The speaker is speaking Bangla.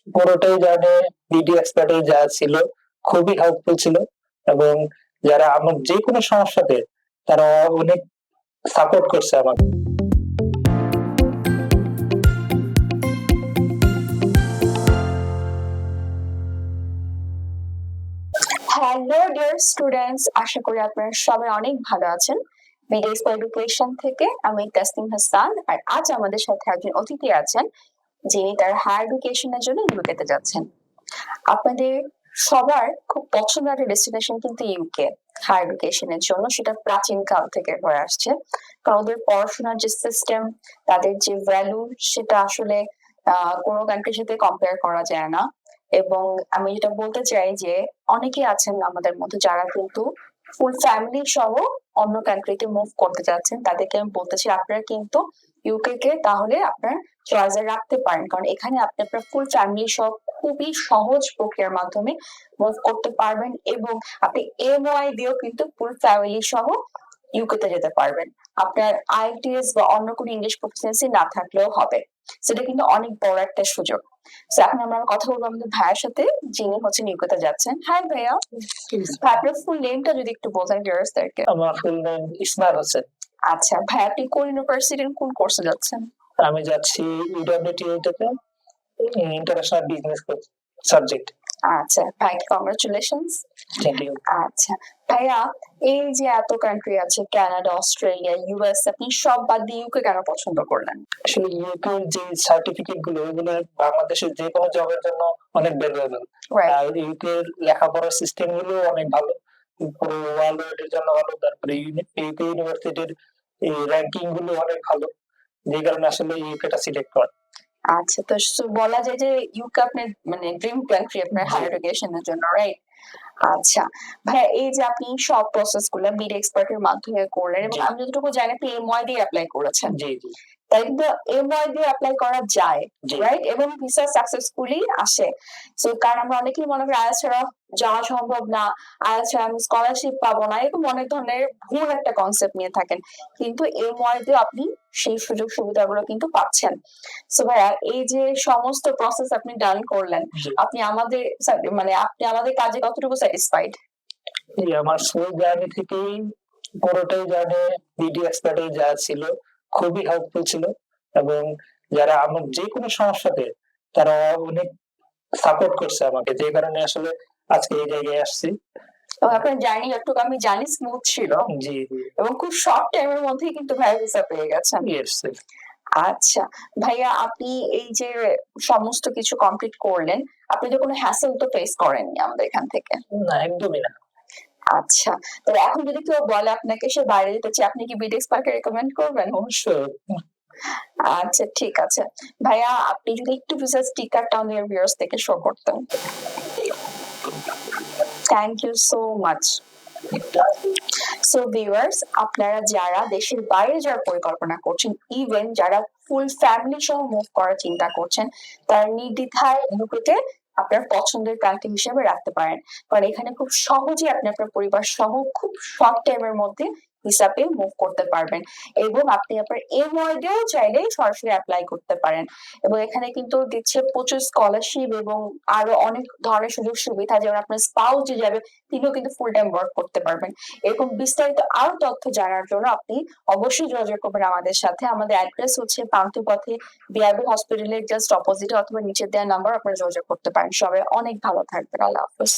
পুরোটাই জার্নি বিডি এক্সপার্ট যা ছিল খুবই হেল্পফুল ছিল, এবং যারা আমার যে কোনো সমস্যাতে তারা অনেক সাপোর্ট করছে আমাকে। হ্যালো ডিয়ার স্টুডেন্টস, আশা করি আপনারা সবাই অনেক ভালো আছেন। বিডি এক্সপার্ট এডুকেশন থেকে আমি তাসনিম হাসান, আর আজ আমাদের সাথে একজন অতিথি আছেন যিনি তার হায়ার এডুকেশনের জন্য ইউকেতে যাচ্ছেন। আপনাদের সবার খুব পছন্দের একটা ডেস্টিনেশন কিন্তু ইউকে হায়ার এডুকেশনের জন্য, সেটা প্রাচীন কাল থেকে হয়ে আসছে। কারণ ওদের পড়াশোনার যে সিস্টেম, তাদের যে ভ্যালু, সেটা আসলে কোনো কান্ট্রির সাথে কম্পেয়ার করা যায় না। এবং আমি যেটা বলতে চাই যে অনেকে আছেন আমাদের মধ্যে যারা কিন্তু ফুল ফ্যামিলি সহ অন্য কান্ট্রিতে মুভ করতে যাচ্ছেন, তাদেরকে আমি বলতে চাই আপনারা কিন্তু ইউকে কে তাহলে আপনার চয়েসে রাখতে পারেন, কারণ এখানে আপনি আপনার ফুল ফ্যামিলি সহ খুবই সহজ প্রক্রিয়ার মাধ্যমে মুভ করতে পারবেন, এবং আপনি এমওআই দিয়েও কিন্তু ফুল ফ্যামিলি সহ ইউকে তে যেতে পারবেন। আপনার আইএলটিএস বা অন্য কোনো ইংলিশ প্রফিসিয়েন্সি না থাকলেও হবে, সেটা কিন্তু অনেক বড় একটা সুযোগ। এখন আমরা কথা বলবো আমাদের ভাইয়ের সাথে, যিনি হচ্ছেন ইউকেতে যাচ্ছেন। হাই ভাইয়া, আপনার ফুল নেমটা যদি একটু বলেন ভিউয়ার্সদেরকে। আমার ফুল নেম ইসমাইল হোসেন। আচ্ছা ভাই, আপনি কোন ইউনিভার্সিটির কোন কোর্সে যাচ্ছেন? আমি যাচ্ছি ইউডব্লিউটিএ থেকে, ইন্টারন্যাশনাল বিজনেস সাবজেক্ট। আচ্ছা ভাই, কংগ্রাচুলেশনস। Thank you. আচ্ছা ভাইয়া, এই যে এত কান্ট্রি আছে, কানাডা, অস্ট্রেলিয়া, ইউএস, আপনি সব বাদ দিয়ে ইউকে কেন পছন্দ করলেন? আসলে ইউকের যে সার্টিফিকেট গুলো, ওগুলো বাংলাদেশের যে কোনো জবের জন্য অনেক ভ্যালুয়েবল। আর ইউকের লেখাপড়ার সিস্টেম গুলো অনেক ভালো, পুরো ওয়ার্ল্ড এর জন্য ভালো। তারপরে ইউকে ইউনিভার্সিটির এই র‍্যাঙ্কিং গুলো অনেক ভালো, যে কারণে আসলে ইউকেটা সিলেক্ট করা। আচ্ছা, তো বলা যায় যে ইউকে আপনার মানে ড্রিম কান্ট্রি আপনার হায়ার এডুকেশনের জন্য, রাইট? আচ্ছা ভাইয়া, এই যে আপনি সব প্রসেস গুলো বিডি এক্সপার্ট এর মাধ্যমে করলেন, এবং আমি যতটুকু জানি আপনি এমওয়াই দিয়ে অ্যাপ্লাই করেছেন। জি জি। তাই কিন্তু এমওয়াই দিয়ে অ্যাপ্লাই করা যায়, রাইট? এবং ভিসা সাকসেসফুলি আসে। সো কারণ আমরা অনেকেই মনে করি আইএলটিএস ছাড়া যাওয়া সম্ভব না, আইএলটিএস ছাড়া আমি স্কলারশিপ পাবো না, এরকম অনেক ধরনের ভুল একটা কনসেপ্ট নিয়ে থাকেন। কিন্তু এমওয়াই দিয়ে আপনি সেই সুযোগ সুবিধাগুলো কিন্তু পাচ্ছেন। সো ভাইয়া, এই যে সমস্ত প্রসেস আপনি ডান করলেন, আপনি আমাদের মানে আপনি আমাদের কাজে কতটুকু স্যাটিসফাইড? আমার ফুল জার্নি থেকেই পুরোটাই জার্নি বিডি এক্সপার্ট যা ছিল খুবই হেল্পফুল ছিল, এবং যারা আমার যে কোনো সমস্যাতে তারা অনেক সাপোর্ট করছে আমাকে, যে কারণে আসলে আজকে এই জায়গায় আসছি। আপনার জার্নি যতটুকু আমি জানি স্মুথ ছিল। জি জি। এবং খুব শর্ট টাইমের মধ্যেই কিন্তু ভাইয়া ভিসা পেয়ে গেছেন। আচ্ছা ভাইয়া, আপনি এই যে সমস্ত কিছু কমপ্লিট করলেন, আপনি তো কোনো হ্যাসেল তো ফেস করেননি আমাদের এখান থেকে? না, একদমই না। আচ্ছা, তো এখন যদি কেউ বলে আপনাকে সে বাইরে যেতে চায়, আপনি কি বিডি এক্সপার্টকে রেকমেন্ড করবেন? অবশ্যই। আচ্ছা ঠিক আছে ভাইয়া, আপনি যদি একটু ভিসা স্টিকারটা আমাদের ভিউয়ার্স থেকে শো করতেন। Thank you so much. So viewers, আপনারা যারা দেশের বাইরে যাওয়ার পরিকল্পনা করছেন, ইভেন যারা ফুল ফ্যামিলি সহ মুভ করার চিন্তা করছেন, তারা নির্দ্বিধায় ইউকেতে আপনার পছন্দের কান্ট্রি হিসেবে রাখতে পারেন, কারণ এখানে খুব সহজে আপনি আপনার পরিবার সহ খুব শর্ট টাইমের মধ্যে ভিসা পেয়ে মুভ করতে পারবেন, এবং আপনি আপনার এমওয়াই দিয়েও চাইলে সরাসরি অ্যাপ্লাই করতে পারেন। এবং এখানে কিন্তু দিচ্ছে প্রচুর স্কলারশিপ এবং আরো অনেক ধরনের সুযোগ সুবিধা, যেমন আপনার স্পাউস যে যাবে তিনিও কিন্তু ফুল টাইম ওয়ার্ক করতে পারবেন। এরকম বিস্তারিত আরো তথ্য জানার জন্য আপনি অবশ্যই যোগাযোগ করবেন আমাদের সাথে। আমাদের অ্যাড্রেস হচ্ছে পান্থু পথে, বিআরবি হসপিটালের জাস্ট অপোজিটে, অথবা নিচে দেওয়া নাম্বার আপনারা যোগাযোগ করতে পারেন। সবাই অনেক ভালো থাকবেন। আল্লাহ হাফেজ।